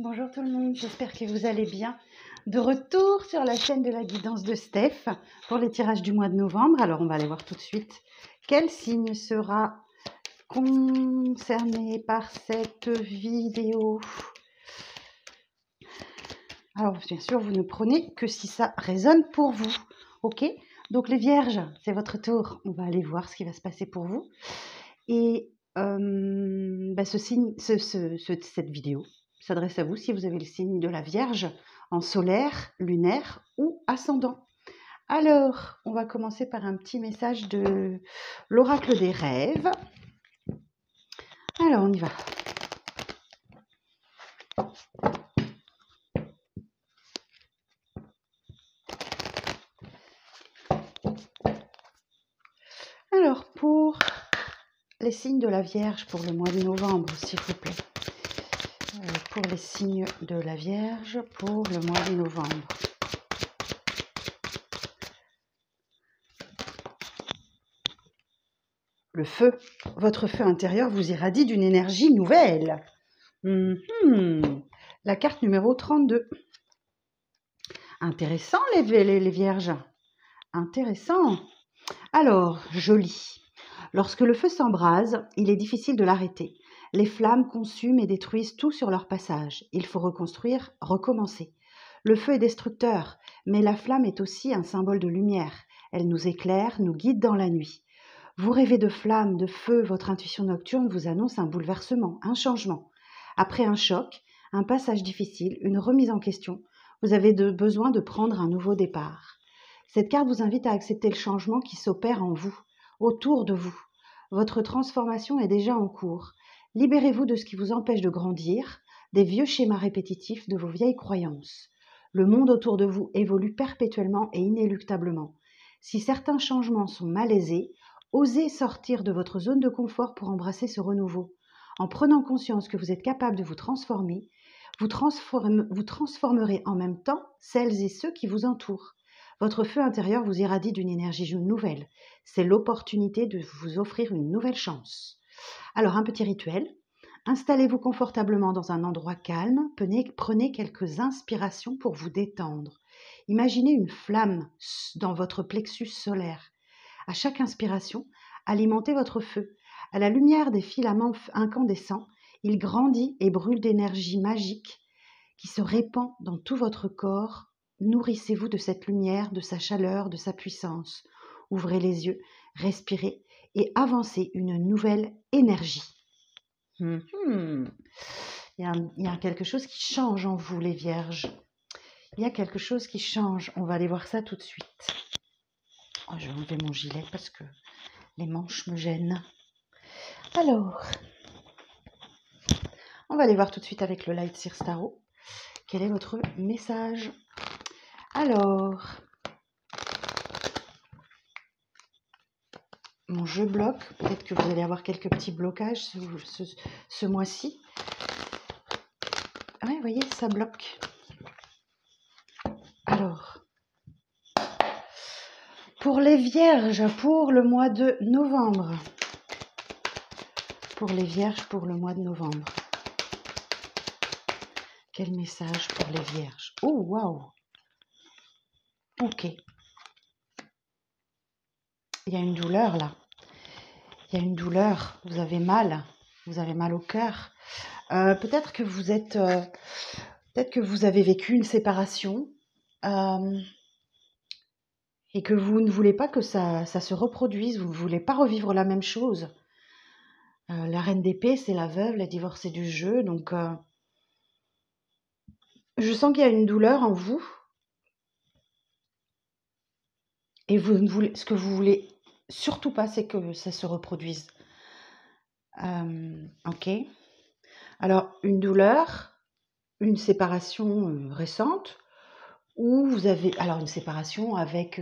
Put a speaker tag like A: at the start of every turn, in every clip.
A: Bonjour tout le monde, j'espère que vous allez bien. De retour sur la chaîne de la guidance de Steph pour les tirages du mois de novembre. Alors on va aller voir tout de suite quel signe sera concerné par cette vidéo. Alors bien sûr, vous ne prenez que si ça résonne pour vous. Ok, donc les vierges, c'est votre tour. On va aller voir ce qui va se passer pour vous. Et cette vidéo s'adresse à vous si vous avez le signe de la Vierge en solaire, lunaire ou ascendant. Alors, on va commencer par un petit message de l'oracle des rêves. Alors, on y va. Alors, pour les signes de la Vierge pour le mois de novembre, s'il vous plaît. Pour les signes de la Vierge pour le mois de novembre. Le feu, votre feu intérieur vous irradie d'une énergie nouvelle. La carte numéro 32. Intéressant les vierges. Intéressant. Alors, joli. Lorsque le feu s'embrase, il est difficile de l'arrêter. Les flammes consument et détruisent tout sur leur passage. Il faut reconstruire, recommencer. Le feu est destructeur, mais la flamme est aussi un symbole de lumière. Elle nous éclaire, nous guide dans la nuit. Vous rêvez de flammes, de feu, votre intuition nocturne vous annonce un bouleversement, un changement. Après un choc, un passage difficile, une remise en question, vous avez besoin de prendre un nouveau départ. Cette carte vous invite à accepter le changement qui s'opère en vous, autour de vous. Votre transformation est déjà en cours. Libérez-vous de ce qui vous empêche de grandir, des vieux schémas répétitifs, de vos vieilles croyances. Le monde autour de vous évolue perpétuellement et inéluctablement. Si certains changements sont malaisés, osez sortir de votre zone de confort pour embrasser ce renouveau. En prenant conscience que vous êtes capable de vous transformer, vous transformerez en même temps celles et ceux qui vous entourent. Votre feu intérieur vous irradie d'une énergie nouvelle. C'est l'opportunité de vous offrir une nouvelle chance. Alors, un petit rituel. Installez-vous confortablement dans un endroit calme. Prenez quelques inspirations pour vous détendre. Imaginez une flamme dans votre plexus solaire. À chaque inspiration, alimentez votre feu. À la lumière des filaments incandescents, il grandit et brûle d'énergie magique qui se répand dans tout votre corps. Nourrissez-vous de cette lumière, de sa chaleur, de sa puissance. Ouvrez les yeux, respirez et avancez une nouvelle énergie. Il y a quelque chose qui change en vous, les vierges. Il y a quelque chose qui change. On va aller voir ça tout de suite. Oh, je vais enlever mon gilet parce que les manches me gênent. Alors, on va aller voir tout de suite avec le Light Seer Tarot. Quel est votre message? Alors, mon jeu bloque. Peut-être que vous allez avoir quelques petits blocages ce mois-ci. Oui, vous voyez, ça bloque. Alors, pour les vierges, pour le mois de novembre. Pour les vierges, pour le mois de novembre. Quel message pour les vierges? Oh, waouh! Ok. Il y a une douleur là. Il y a une douleur. Vous avez mal. Vous avez mal au cœur. Peut-être que vous êtes... peut-être que vous avez vécu une séparation. Et que vous ne voulez pas que ça se reproduise. Vous ne voulez pas revivre la même chose. La reine d'épée, c'est la veuve, la divorcée du jeu. Donc, je sens qu'il y a une douleur en vous. Et vous ne voulez, ce que vous voulez surtout pas, c'est que ça se reproduise. Ok. Alors, une douleur, une séparation récente, ou vous avez... Alors, une séparation avec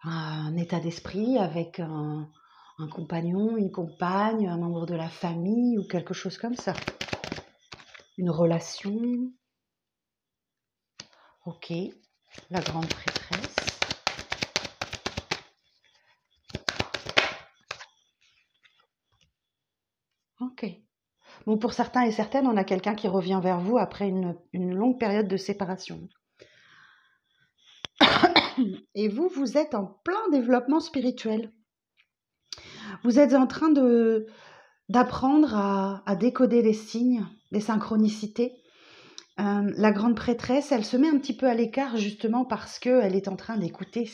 A: un état d'esprit, avec un compagnon, une compagne, un membre de la famille, ou quelque chose comme ça. Une relation. Ok. La grande prêtresse. Ok. Bon, pour certains et certaines, on a quelqu'un qui revient vers vous après une longue période de séparation. Et vous, vous êtes en plein développement spirituel. Vous êtes en train d'apprendre à décoder les signes, les synchronicités. La grande prêtresse, elle se met un petit peu à l'écart justement parce qu'elle est en train d'écouter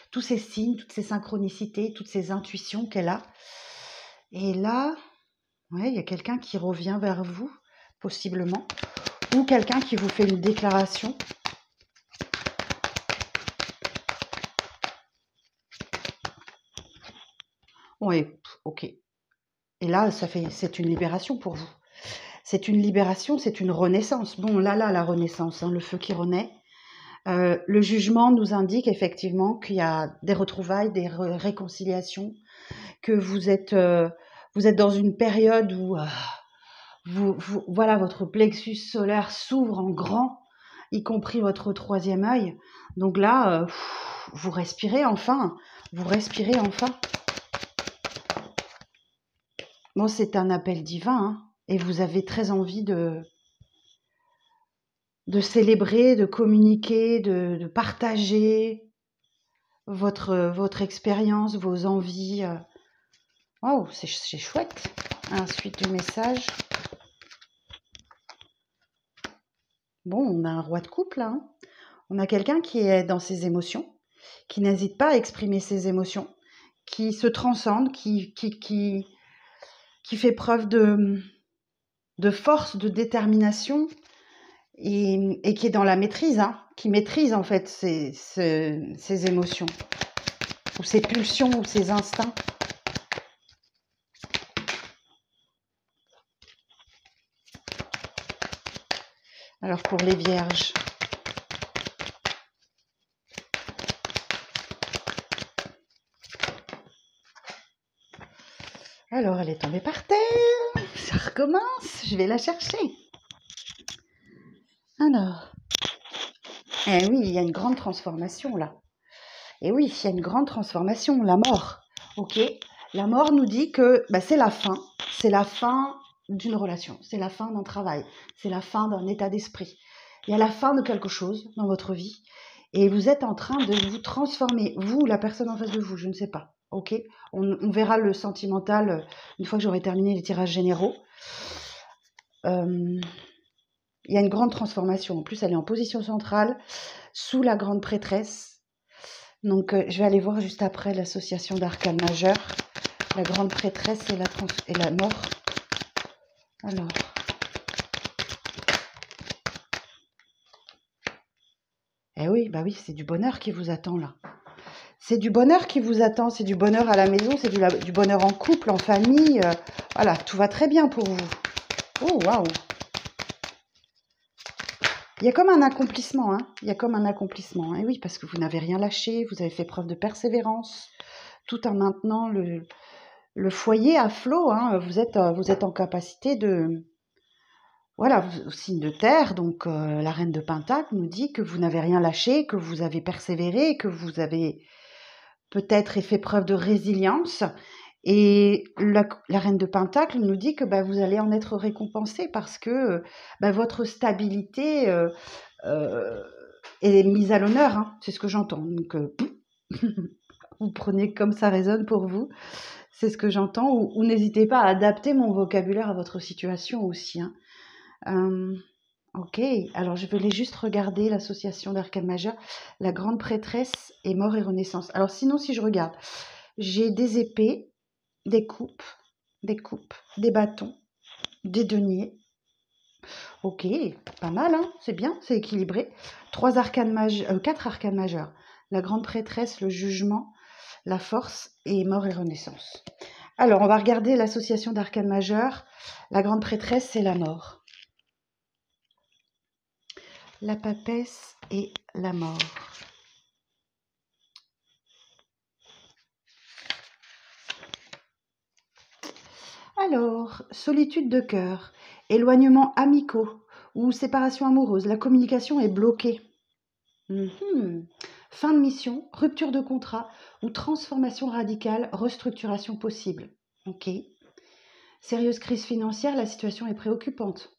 A: tous ces signes, toutes ces synchronicités, toutes ces intuitions qu'elle a. Et là, ouais, il y a quelqu'un qui revient vers vous, possiblement, ou quelqu'un qui vous fait une déclaration. Oui, ok. Et là, c'est une libération pour vous. C'est une libération, c'est une renaissance. Bon, là, la renaissance, hein, le feu qui renaît. Le jugement nous indique effectivement qu'il y a des retrouvailles, des réconciliations, que vous êtes dans une période où voilà, votre plexus solaire s'ouvre en grand, y compris votre troisième œil. Donc là, vous respirez enfin. Vous respirez enfin. Bon, c'est un appel divin, hein, et vous avez très envie de célébrer, de communiquer, de partager votre expérience, vos envies. Oh, c'est chouette. Ensuite du message. Bon, on a un roi de couple, là, hein. On a quelqu'un qui est dans ses émotions, qui n'hésite pas à exprimer ses émotions, qui se transcende, qui fait preuve de force, de détermination, et qui est dans la maîtrise, hein, qui maîtrise en fait ses émotions, ou ses pulsions, ou ses instincts. Alors pour les vierges, alors elle est tombée par terre, ça recommence, je vais la chercher. Alors, eh oui, il y a une grande transformation là. Et oui, il y a une grande transformation, la mort. Ok, la mort nous dit que c'est la fin d'une relation, c'est la fin d'un travail, c'est la fin d'un état d'esprit. Il y a la fin de quelque chose dans votre vie et vous êtes en train de vous transformer, vous ou la personne en face de vous, je ne sais pas. Ok, on verra le sentimental une fois que j'aurai terminé les tirages généraux. Il y a une grande transformation. En plus, elle est en position centrale, sous la grande prêtresse. Donc, je vais aller voir juste après l'association d'arcanes majeures. La grande prêtresse et la mort. Alors. Eh oui, bah oui, c'est du bonheur qui vous attend là. C'est du bonheur qui vous attend, c'est du bonheur à la maison, c'est du bonheur en couple, en famille. Voilà, tout va très bien pour vous. Oh, waouh! Il y a comme un accomplissement, hein. Il y a comme un accomplissement. Et oui, parce que vous n'avez rien lâché, vous avez fait preuve de persévérance, tout en maintenant le foyer à flot, hein. Vous êtes en capacité de... Voilà, signe de terre, donc la reine de Pentacle nous dit que vous n'avez rien lâché, que vous avez persévéré, que vous avez peut-être fait preuve de résilience. Et la reine de Pentacle nous dit que vous allez en être récompensé parce que votre stabilité est mise à l'honneur, hein. C'est ce que j'entends. Donc, vous prenez comme ça résonne pour vous. C'est ce que j'entends. Ou n'hésitez pas à adapter mon vocabulaire à votre situation aussi, hein. Ok, alors je voulais juste regarder l'association d'arcanes majeures. La grande prêtresse est mort et renaissance. Alors sinon, si je regarde, j'ai des épées, des coupes, des bâtons, des deniers. Ok, pas mal, hein, c'est bien, c'est équilibré. 4 arcanes majeures. La grande prêtresse, le jugement, la force et mort et renaissance. Alors, on va regarder l'association d'arcanes majeures. La grande prêtresse, c'est la mort. La papesse et la mort. Alors, solitude de cœur, éloignement amicaux ou séparation amoureuse, la communication est bloquée. Fin de mission, rupture de contrat ou transformation radicale, restructuration possible. Ok. Sérieuse crise financière, la situation est préoccupante.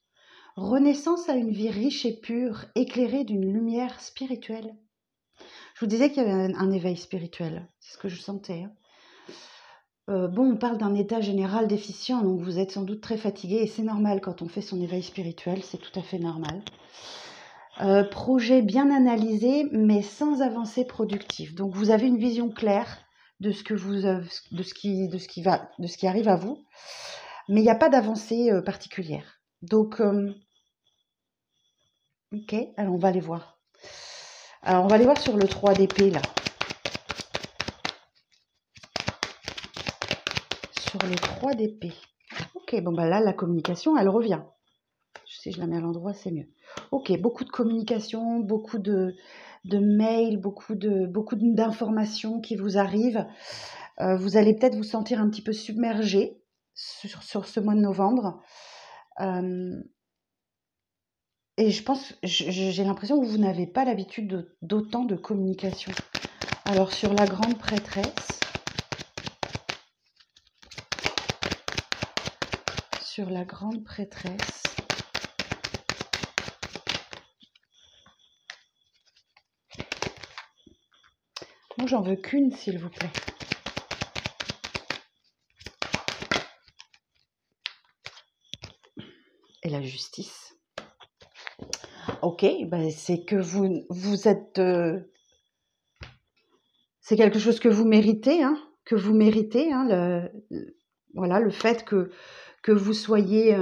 A: Renaissance à une vie riche et pure, éclairée d'une lumière spirituelle. Je vous disais qu'il y avait un éveil spirituel, c'est ce que je sentais, hein. Bon, on parle d'un état général déficient, donc vous êtes sans doute très fatigué, et c'est normal quand on fait son éveil spirituel, c'est tout à fait normal. Projet bien analysé, mais sans avancée productive. Donc vous avez une vision claire de ce que de ce qui arrive à vous, mais il n'y a pas d'avancée particulière. Donc, ok, alors on va aller voir. Alors on va aller voir sur le 3 d'épée là. Sur le 3 d'épée. Ok, bon bah là la communication elle revient. Si je la mets à l'endroit, c'est mieux. Ok, beaucoup de communication, beaucoup de mails, beaucoup d'informations qui vous arrivent. Vous allez peut-être vous sentir un petit peu submergé sur ce mois de novembre. Et je pense, j'ai l'impression que vous n'avez pas l'habitude d'autant de communication. Alors sur la grande prêtresse, moi j'en veux qu'une s'il vous plaît. Et la justice. Ok, ben c'est que vous êtes... c'est quelque chose que vous méritez, hein, voilà, le fait que vous soyez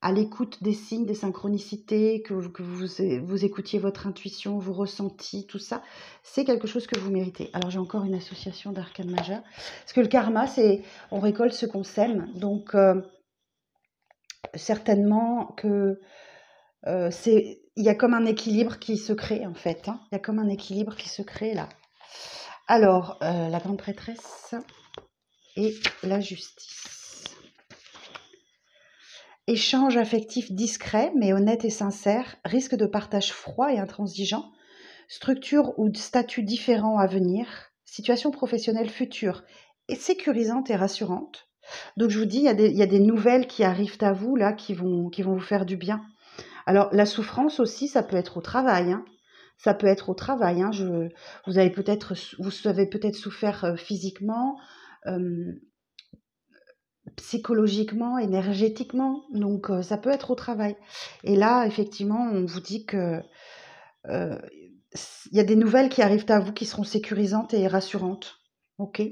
A: à l'écoute des signes, des synchronicités, que vous écoutiez votre intuition, vos ressentis, tout ça, c'est quelque chose que vous méritez. Alors j'ai encore une association d'arcane majeur, parce que le karma, c'est on récolte ce qu'on sème, donc certainement que il y a comme un équilibre qui se crée en fait, hein. Il y a comme un équilibre qui se crée là. Alors, la grande prêtresse et la justice. Échange affectif discret mais honnête et sincère, risque de partage froid et intransigeant, structure ou statut différent à venir, situation professionnelle future et sécurisante et rassurante. Donc je vous dis, il y a des nouvelles qui arrivent à vous là, qui vont vous faire du bien. Alors la souffrance aussi, ça peut être au travail, hein. Ça peut être au travail, hein. Vous avez peut-être souffert physiquement, psychologiquement, énergétiquement, donc ça peut être au travail. Et là, effectivement, on vous dit que il y a des nouvelles qui arrivent à vous qui seront sécurisantes et rassurantes. Ok.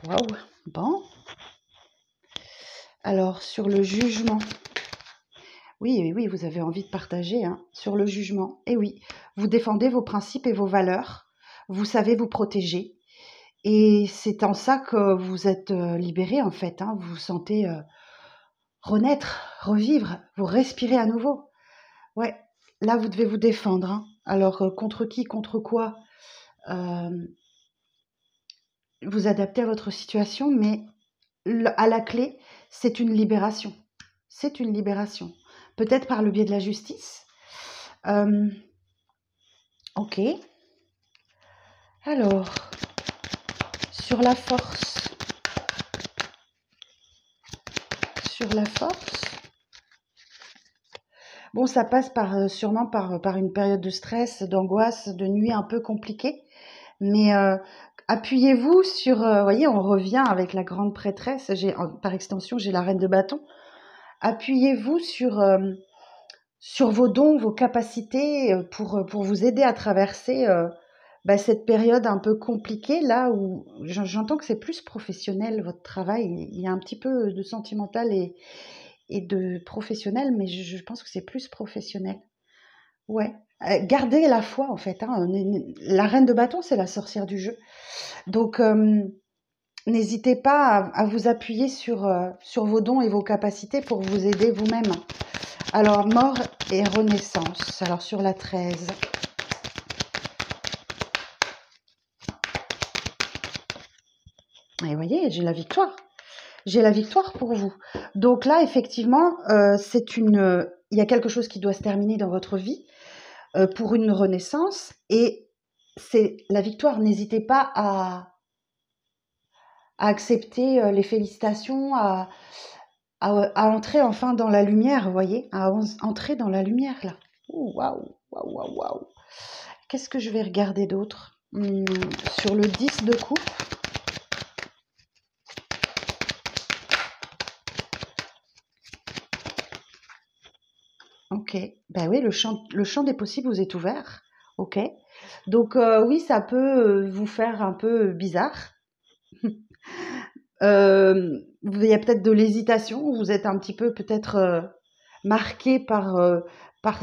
A: Waouh. Bon. Alors sur le jugement. Oui, vous avez envie de partager, hein, sur le jugement. Et oui, vous défendez vos principes et vos valeurs, vous savez vous protéger. Et c'est en ça que vous êtes libéré, en fait, hein, vous vous sentez renaître, revivre, vous respirez à nouveau. Ouais, là, vous devez vous défendre, hein. Alors, contre qui, contre quoi vous adaptez à votre situation, mais à la clé, c'est une libération. C'est une libération. Peut-être par le biais de la justice. Ok. Alors, sur la force. Bon, ça passe sûrement par une période de stress, d'angoisse, de nuit un peu compliquée. Mais appuyez-vous sur... voyez, on revient avec la grande prêtresse. Par extension, j'ai la reine de bâton. Appuyez-vous sur vos dons, vos capacités pour vous aider à traverser cette période un peu compliquée, là où j'entends que c'est plus professionnel, votre travail. Il y a un petit peu de sentimental et de professionnel, mais je pense que c'est plus professionnel. Ouais. Gardez la foi, en fait, hein. La reine de bâton, c'est la sorcière du jeu. Donc, n'hésitez pas à vous appuyer sur vos dons et vos capacités pour vous aider vous-même. Alors, mort et renaissance. Alors, sur la 13. Et vous voyez, j'ai la victoire. J'ai la victoire pour vous. Donc là, effectivement, il y a quelque chose qui doit se terminer dans votre vie pour une renaissance. Et c'est la victoire. N'hésitez pas à accepter les félicitations, à entrer enfin dans la lumière, vous voyez, entrer dans la lumière là. Ouh, waouh, waouh, waouh, waouh. Qu'est-ce que je vais regarder d'autre? Sur le 10 de coupe. Ok, ben oui, le champ des possibles vous est ouvert. Ok, donc oui, ça peut vous faire un peu bizarre. Il y a peut-être de l'hésitation, vous êtes un petit peu peut-être marqué par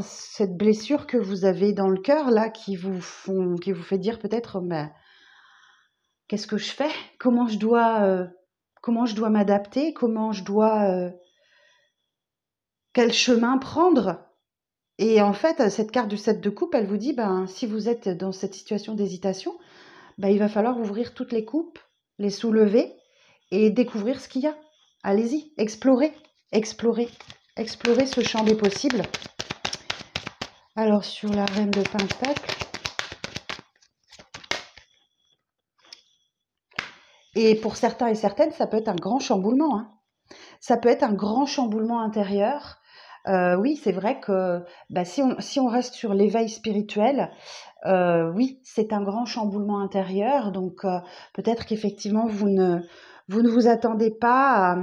A: cette blessure que vous avez dans le cœur là, qui vous fait dire peut-être, mais qu'est-ce que je fais? Comment je dois m'adapter? Quel chemin prendre? Et en fait, cette carte du 7 de coupe, elle vous dit, ben, si vous êtes dans cette situation d'hésitation, ben, il va falloir ouvrir toutes les coupes, les soulever et découvrir ce qu'il y a. Allez-y, explorez, explorez, explorez ce champ des possibles. Alors, sur la reine de Pentacle, et pour certains et certaines, ça peut être un grand chamboulement, hein. Ça peut être un grand chamboulement intérieur. Oui, c'est vrai que bah, si on reste sur l'éveil spirituel, oui, c'est un grand chamboulement intérieur. Donc, peut-être qu'effectivement, vous ne vous attendez pas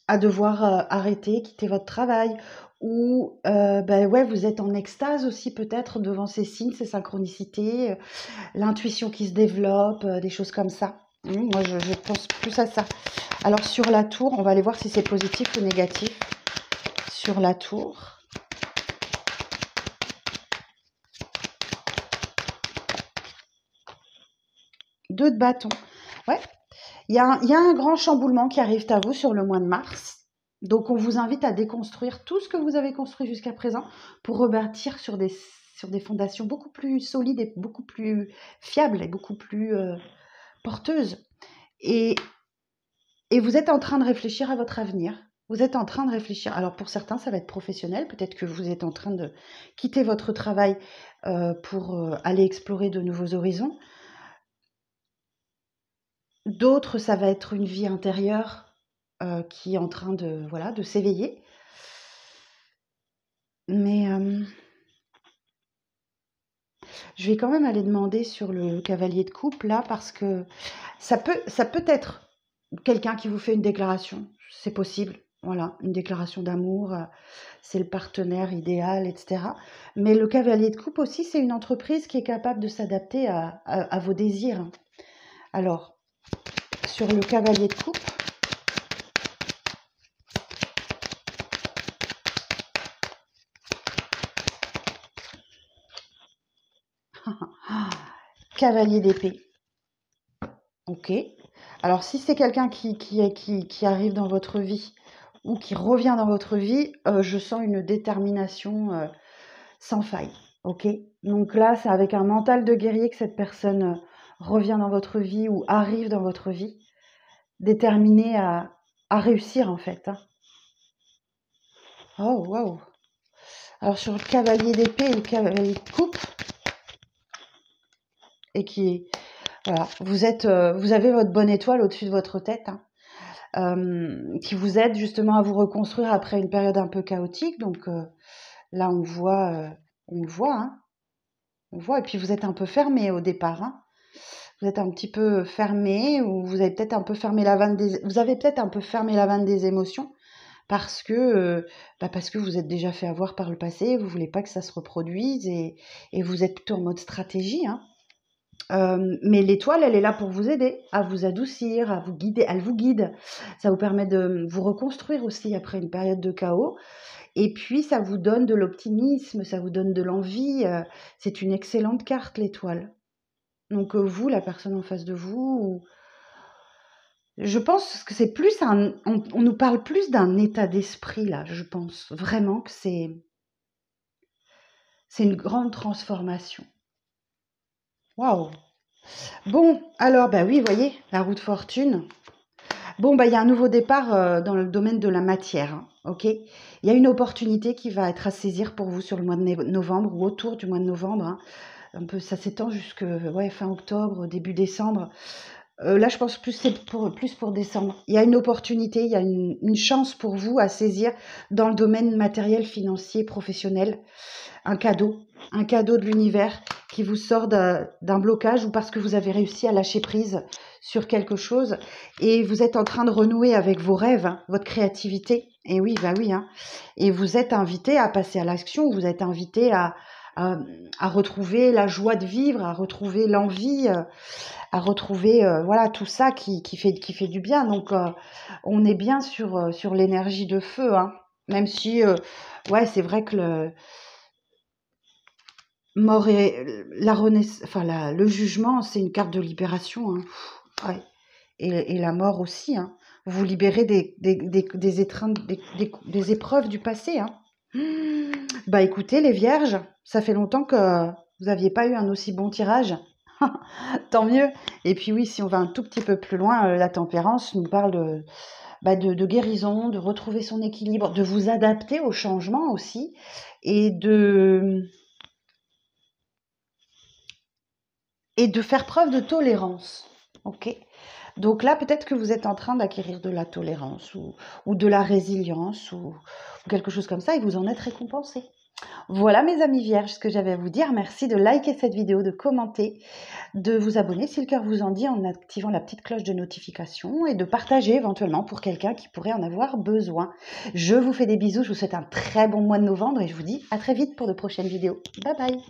A: à devoir arrêter, quitter votre travail. Ou bah, ouais, vous êtes en extase aussi peut-être devant ces signes, ces synchronicités, l'intuition qui se développe, des choses comme ça. Moi, je pense plus à ça. Alors sur la tour, on va aller voir si c'est positif ou négatif. Sur la tour. Deux de bâton. Ouais. Il y a un grand chamboulement qui arrive à vous sur le mois de mars. Donc on vous invite à déconstruire tout ce que vous avez construit jusqu'à présent pour rebâtir sur des fondations beaucoup plus solides et beaucoup plus fiables et beaucoup plus porteuses. Et vous êtes en train de réfléchir à votre avenir. Vous êtes en train de réfléchir. Alors pour certains, ça va être professionnel. Peut-être que vous êtes en train de quitter votre travail pour aller explorer de nouveaux horizons. D'autres, ça va être une vie intérieure qui est en train de, voilà, de s'éveiller. Mais je vais quand même aller demander sur le cavalier de coupe là parce que ça peut être quelqu'un qui vous fait une déclaration. C'est possible. Voilà, une déclaration d'amour, c'est le partenaire idéal, etc. Mais le cavalier de coupe aussi, c'est une entreprise qui est capable de s'adapter à vos désirs. Alors, sur le cavalier de coupe, cavalier d'épée. Ok. Alors, si c'est quelqu'un qui arrive dans votre vie ou qui revient dans votre vie, je sens une détermination sans faille. Ok. Donc là, c'est avec un mental de guerrier que cette personne revient dans votre vie ou arrive dans votre vie, déterminée à réussir en fait, hein. Oh, waouh. Alors, sur le cavalier d'épée et le cavalier de coupe, et voilà, vous avez votre bonne étoile au-dessus de votre tête, hein. Qui vous aide justement à vous reconstruire après une période un peu chaotique. Donc là, on le voit, hein, on voit. Et puis vous êtes un peu fermé au départ, hein. Vous êtes un petit peu fermé, ou vous avez peut-être un peu fermé la vanne vous avez peut-être un peu fermé la vanne des émotions parce que vous êtes déjà fait avoir par le passé. Vous voulez pas que ça se reproduise et vous êtes plutôt en mode stratégie, hein. Mais l'étoile, elle est là pour vous aider, à vous adoucir, à vous guider. Elle vous guide. Ça vous permet de vous reconstruire aussi après une période de chaos. Et puis, ça vous donne de l'optimisme, ça vous donne de l'envie. C'est une excellente carte, l'étoile. Donc, vous, la personne en face de vous, je pense que c'est plus on nous parle plus d'un état d'esprit, là. Je pense vraiment que c'est une grande transformation. Waouh! Bon, alors, bah oui, vous voyez, la roue de fortune. Bon, bah, il y a un nouveau départ dans le domaine de la matière, hein, ok? Il y a une opportunité qui va être à saisir pour vous sur le mois de novembre ou autour du mois de novembre, hein. Un peu, ça s'étend jusque ouais, fin octobre, début décembre. Là, je pense plus c'est plus pour décembre. Il y a une opportunité, il y a une chance pour vous à saisir dans le domaine matériel, financier, professionnel. Un cadeau de l'univers qui vous sort d'un blocage ou parce que vous avez réussi à lâcher prise sur quelque chose et vous êtes en train de renouer avec vos rêves, hein, votre créativité. Et oui, bah oui, hein. Et vous êtes invité à passer à l'action, vous êtes invité à, à retrouver la joie de vivre, à retrouver l'envie, à retrouver voilà tout ça qui fait du bien. Donc on est bien sur l'énergie de feu, hein. Même si ouais, c'est vrai que mort et la renaissance, enfin le jugement, c'est une carte de libération, hein. Ouais. Et la mort aussi, hein. Vous vous libérez des étreintes, des épreuves du passé, hein. Bah écoutez, les vierges, ça fait longtemps que vous n'aviez pas eu un aussi bon tirage. Tant mieux. Et puis oui, si on va un tout petit peu plus loin, la tempérance nous parle de guérison, de retrouver son équilibre, de vous adapter au changement aussi, et de faire preuve de tolérance. Ok. Donc là, peut-être que vous êtes en train d'acquérir de la tolérance ou de la résilience ou quelque chose comme ça et vous en êtes récompensé. Voilà mes amis vierges, ce que j'avais à vous dire. Merci de liker cette vidéo, de commenter, de vous abonner si le cœur vous en dit en activant la petite cloche de notification et de partager éventuellement pour quelqu'un qui pourrait en avoir besoin. Je vous fais des bisous, je vous souhaite un très bon mois de novembre et je vous dis à très vite pour de prochaines vidéos. Bye bye.